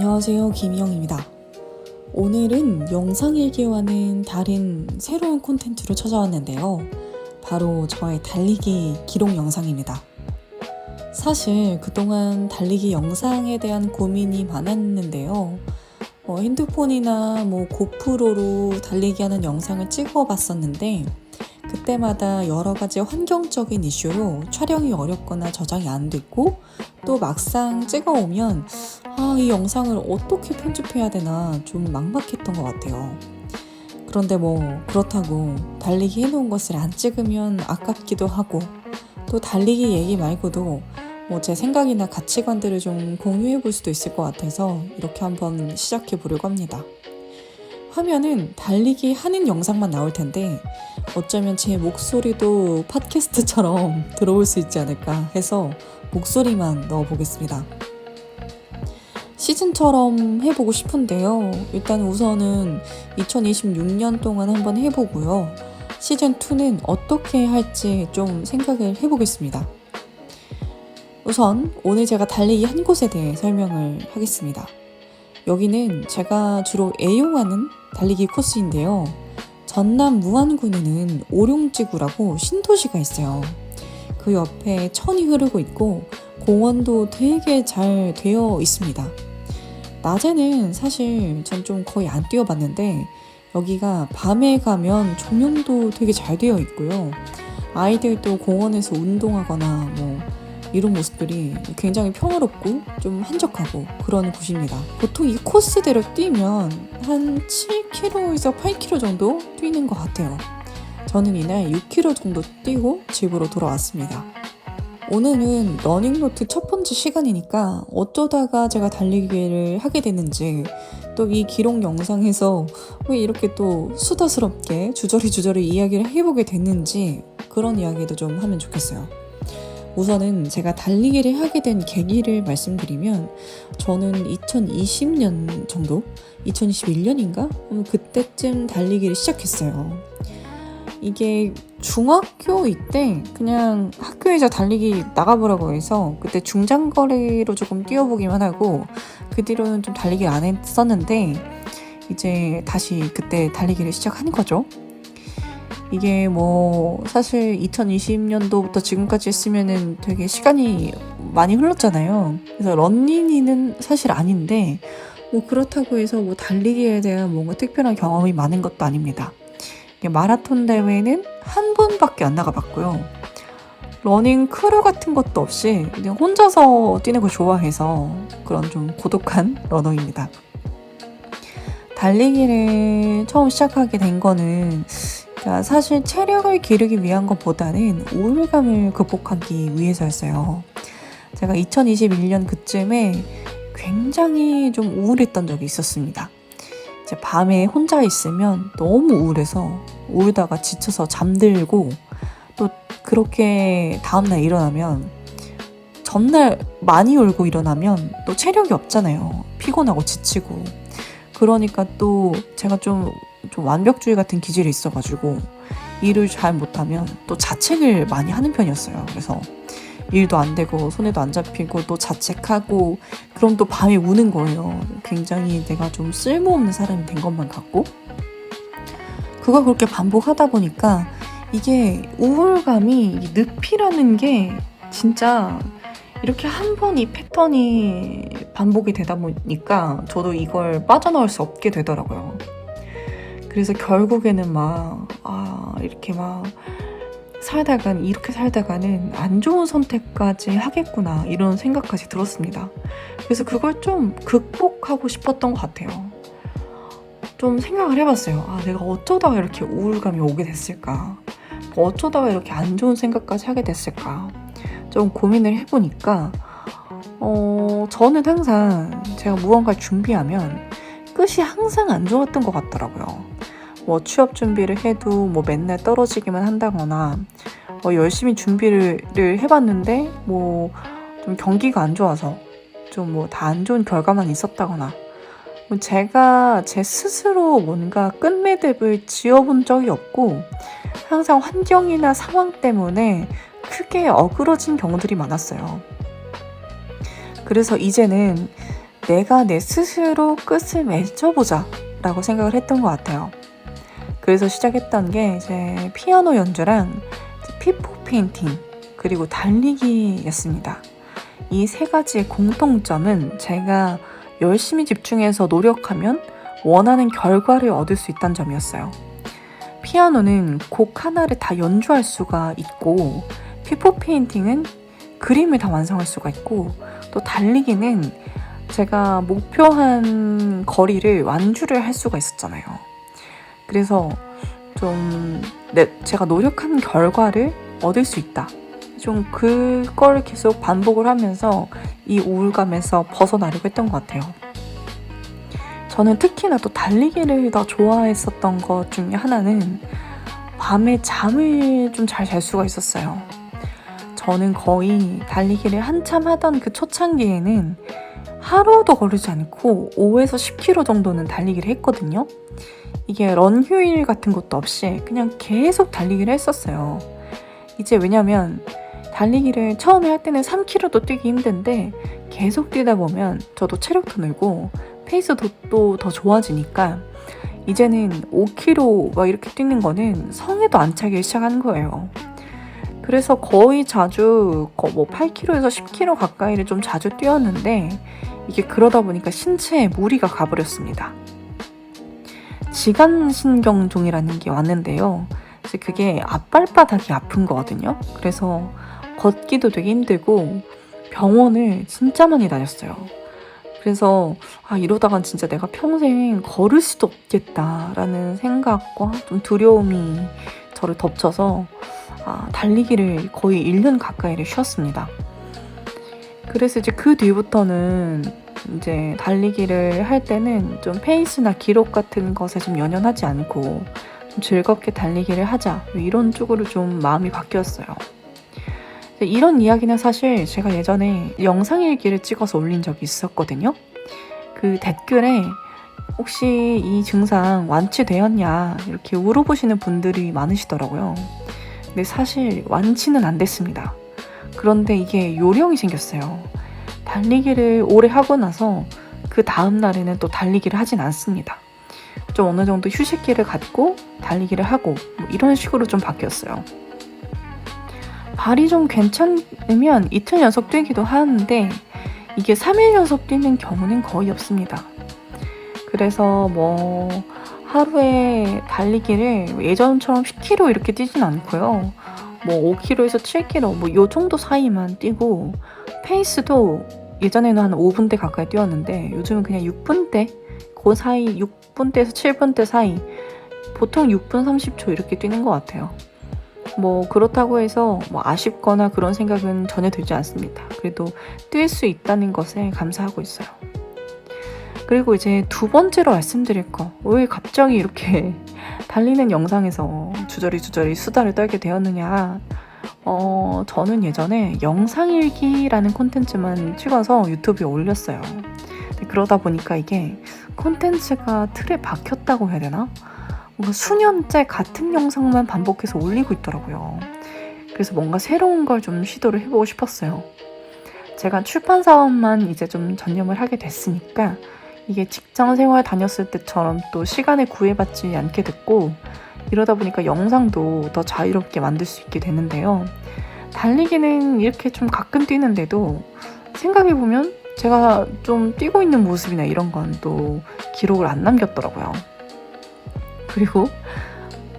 안녕하세요, 김희영입니다. 오늘은 영상일기와는 다른 새로운 콘텐츠로 찾아왔는데요. 바로 저의 달리기 기록 영상입니다. 사실 그동안 달리기 영상에 대한 고민이 많았는데요. 핸드폰이나 고프로로 달리기 하는 영상을 찍어봤었는데 그때마다 여러 가지 환경적인 이슈로 촬영이 어렵거나 저장이 안 됐고 또 막상 찍어오면 이 영상을 어떻게 편집해야 되나 좀 막막했던 것 같아요. 그런데 그렇다고 달리기 해놓은 것을 안 찍으면 아깝기도 하고 또 달리기 얘기 말고도 제 생각이나 가치관들을 좀 공유해 볼 수도 있을 것 같아서 이렇게 한번 시작해 보려고 합니다. 화면은 달리기 하는 영상만 나올 텐데 어쩌면 제 목소리도 팟캐스트처럼 들어올 수 있지 않을까 해서 목소리만 넣어보겠습니다. 시즌처럼 해보고 싶은데요. 일단 우선은 2026년 동안 한번 해보고요. 시즌2는 어떻게 할지 좀 생각을 해보겠습니다. 우선 오늘 제가 달리기 한 곳에 대해 설명을 하겠습니다. 여기는 제가 주로 애용하는 달리기 코스인데요. 전남 무안군에는 오룡지구라고 신도시가 있어요. 그 옆에 천이 흐르고 있고 공원도 되게 잘 되어 있습니다. 낮에는 사실 전 좀 거의 안 뛰어봤는데 여기가 밤에 가면 조명도 되게 잘 되어 있고요. 아이들도 공원에서 운동하거나 이런 모습들이 굉장히 평화롭고 좀 한적하고 그런 곳입니다. 보통 이 코스대로 뛰면 한 7km에서 8km 정도 뛰는 것 같아요. 저는 이날 6km 정도 뛰고 집으로 돌아왔습니다. 오늘은 러닝노트 첫 번째 시간이니까 어쩌다가 제가 달리기를 하게 됐는지 또 이 기록 영상에서 왜 이렇게 또 수다스럽게 주저리 이야기를 해보게 됐는지 그런 이야기도 좀 하면 좋겠어요. 우선은 제가 달리기를 하게 된 계기를 말씀드리면 저는 2020년 정도? 2021년인가? 그때쯤 달리기를 시작했어요. 이게 중학교 이때 그냥 학교에서 달리기 나가보라고 해서 그때 중장거리로 조금 뛰어보기만 하고 그 뒤로는 좀 달리기를 안 했었는데 이제 다시 그때 달리기를 시작한 거죠. 이게 사실 2020년도부터 지금까지 했으면은 되게 시간이 많이 흘렀잖아요. 그래서 런닝이는 사실 아닌데 그렇다고 해서 달리기에 대한 뭔가 특별한 경험이 많은 것도 아닙니다. 마라톤 대회는 한 번밖에 안 나가봤고요. 러닝 크루 같은 것도 없이 그냥 혼자서 뛰는 걸 좋아해서 그런 좀 고독한 러너입니다. 달리기를 처음 시작하게 된 거는 사실 체력을 기르기 위한 것보다는 우울감을 극복하기 위해서였어요. 제가 2021년 그쯤에 굉장히 좀 우울했던 적이 있었습니다. 이제 밤에 혼자 있으면 너무 우울해서 울다가 지쳐서 잠들고 또 그렇게 다음날 일어나면 전날 많이 울고 일어나면 또 체력이 없잖아요. 피곤하고 지치고. 그러니까 또 제가 좀 완벽주의 같은 기질이 있어가지고 일을 잘 못하면 또 자책을 많이 하는 편이었어요. 그래서 일도 안 되고 손에도 안 잡히고 또 자책하고 그럼 또 밤에 우는 거예요. 굉장히 내가 좀 쓸모없는 사람이 된 것만 같고 그걸 그렇게 반복하다 보니까 이게 우울감이 늪이라는 게 진짜 이렇게 한 번 이 패턴이 반복이 되다 보니까 저도 이걸 빠져나올 수 없게 되더라고요. 그래서 결국에는 이렇게 살다가는 안 좋은 선택까지 하겠구나 이런 생각까지 들었습니다. 그래서 그걸 좀 극복하고 싶었던 것 같아요. 좀 생각을 해봤어요. 내가 어쩌다가 이렇게 우울감이 오게 됐을까? 어쩌다가 이렇게 안 좋은 생각까지 하게 됐을까? 좀 고민을 해보니까 저는 항상 제가 무언가를 준비하면 끝이 항상 안 좋았던 것 같더라고요. 취업 준비를 해도 맨날 떨어지기만 한다거나 열심히 준비를 해봤는데 좀 경기가 안 좋아서 좀 다 안 좋은 결과만 있었다거나 제가 제 스스로 뭔가 끝매듭을 지어본 적이 없고 항상 환경이나 상황 때문에 크게 어그러진 경우들이 많았어요. 그래서 이제는 내가 내 스스로 끝을 맺어보자 라고 생각을 했던 것 같아요. 그래서 시작했던 게 이제 피아노 연주랑 피포 페인팅 그리고 달리기였습니다. 이 세 가지의 공통점은 제가 열심히 집중해서 노력하면 원하는 결과를 얻을 수 있다는 점이었어요. 피아노는 곡 하나를 다 연주할 수가 있고, 피포 페인팅은 그림을 다 완성할 수가 있고, 또 달리기는 제가 목표한 거리를 완주를 할 수가 있었잖아요. 그래서 좀 제가 노력한 결과를 얻을 수 있다. 좀 그걸 계속 반복을 하면서 이 우울감에서 벗어나려고 했던 것 같아요. 저는 특히나 또 달리기를 더 좋아했었던 것 중에 하나는 밤에 잠을 좀 잘 잘 수가 있었어요. 저는 거의 달리기를 한참 하던 그 초창기에는 하루도 거르지 않고 5에서 10km 정도는 달리기를 했거든요. 이게 런 휴일 같은 것도 없이 그냥 계속 달리기를 했었어요. 이제 왜냐면 달리기를 처음에 할 때는 3km도 뛰기 힘든데 계속 뛰다 보면 저도 체력도 늘고 페이스도 또 더 좋아지니까 이제는 5km 막 이렇게 뛰는 거는 성에도 안 차기 시작한 거예요. 그래서 거의 자주 뭐 8km에서 10km 가까이를 좀 자주 뛰었는데 이게 그러다 보니까 신체에 무리가 가버렸습니다. 지간신경종이라는 게 왔는데요. 그래서 그게 앞발바닥이 아픈 거거든요. 그래서 걷기도 되게 힘들고 병원을 진짜 많이 다녔어요. 그래서 이러다간 진짜 내가 평생 걸을 수도 없겠다라는 생각과 좀 두려움이 저를 덮쳐서 달리기를 거의 1년 가까이를 쉬었습니다. 그래서 이제 그 뒤부터는 이제 달리기를 할 때는 좀 페이스나 기록 같은 것에 좀 연연하지 않고 좀 즐겁게 달리기를 하자 이런 쪽으로 좀 마음이 바뀌었어요. 이런 이야기는 사실 제가 예전에 영상일기를 찍어서 올린 적이 있었거든요. 그 댓글에 혹시 이 증상 완치되었냐 이렇게 물어보시는 분들이 많으시더라고요. 근데 사실 완치는 안 됐습니다. 그런데 이게 요령이 생겼어요. 달리기를 오래 하고 나서 그 다음 날에는 또 달리기를 하진 않습니다. 좀 어느 정도 휴식기를 갖고 달리기를 하고 뭐 이런 식으로 좀 바뀌었어요. 발이 좀 괜찮으면 이틀 연속 뛰기도 하는데 이게 3일 연속 뛰는 경우는 거의 없습니다. 그래서 뭐 하루에 달리기를 예전처럼 10km 이렇게 뛰진 않고요. 뭐 5km에서 7km 뭐 요 정도 사이만 뛰고 페이스도 예전에는 한 5분대 가까이 뛰었는데 요즘은 그냥 6분대 그 사이 6분대에서 7분대 사이 보통 6분 30초 이렇게 뛰는 것 같아요. 뭐 그렇다고 해서 뭐 아쉽거나 그런 생각은 전혀 들지 않습니다. 그래도 뛸 수 있다는 것에 감사하고 있어요. 그리고 이제 두 번째로 말씀드릴 거, 왜 갑자기 이렇게 달리는 영상에서 주저리 수다를 떨게 되었느냐. 저는 예전에 영상일기라는 콘텐츠만 찍어서 유튜브에 올렸어요. 그러다 보니까 이게 콘텐츠가 틀에 박혔다고 해야 되나? 뭔가 수년째 같은 영상만 반복해서 올리고 있더라고요. 그래서 뭔가 새로운 걸 좀 시도를 해보고 싶었어요. 제가 출판 사업만 이제 좀 전념을 하게 됐으니까 이게 직장 생활 다녔을 때처럼 또 시간에 구애받지 않게 됐고 이러다 보니까 영상도 더 자유롭게 만들 수 있게 되는데요. 달리기는 이렇게 좀 가끔 뛰는데도 생각해보면 제가 좀 뛰고 있는 모습이나 이런 건 또 기록을 안 남겼더라고요. 그리고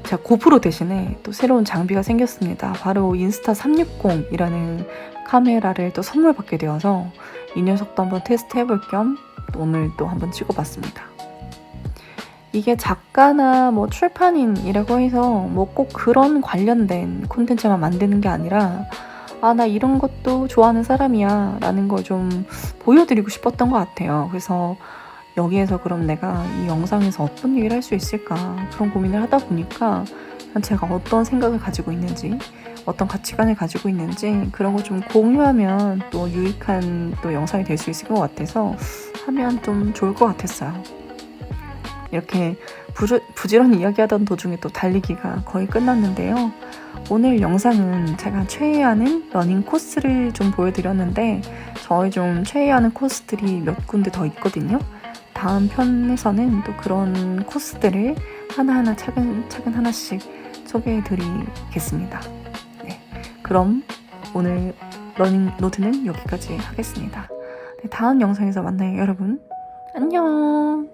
제가 고프로 대신에 또 새로운 장비가 생겼습니다. 바로 인스타 360이라는 카메라를 또 선물 받게 되어서 이 녀석도 한번 테스트 해볼 겸 오늘 또 한번 찍어봤습니다. 이게 작가나 뭐 출판인이라고 해서 뭐 꼭 그런 관련된 콘텐츠만 만드는 게 아니라 나 이런 것도 좋아하는 사람이야 라는 걸 좀 보여드리고 싶었던 것 같아요. 그래서 여기에서 그럼 내가 이 영상에서 어떤 얘기를 할 수 있을까 그런 고민을 하다 보니까 제가 어떤 생각을 가지고 있는지 어떤 가치관을 가지고 있는지 그런 거 좀 공유하면 또 유익한 또 영상이 될 수 있을 것 같아서 하면 좀 좋을 것 같았어요. 이렇게 부지런히 이야기하던 도중에 또 달리기가 거의 끝났는데요. 오늘 영상은 제가 최애하는 러닝 코스를 좀 보여드렸는데 저희 좀 최애하는 코스들이 몇 군데 더 있거든요. 다음 편에서는 또 그런 코스들을 하나하나 차근차근 하나씩 소개해드리겠습니다. 네, 그럼 오늘 러닝 노트는 여기까지 하겠습니다. 네, 다음 영상에서 만나요, 여러분. 안녕.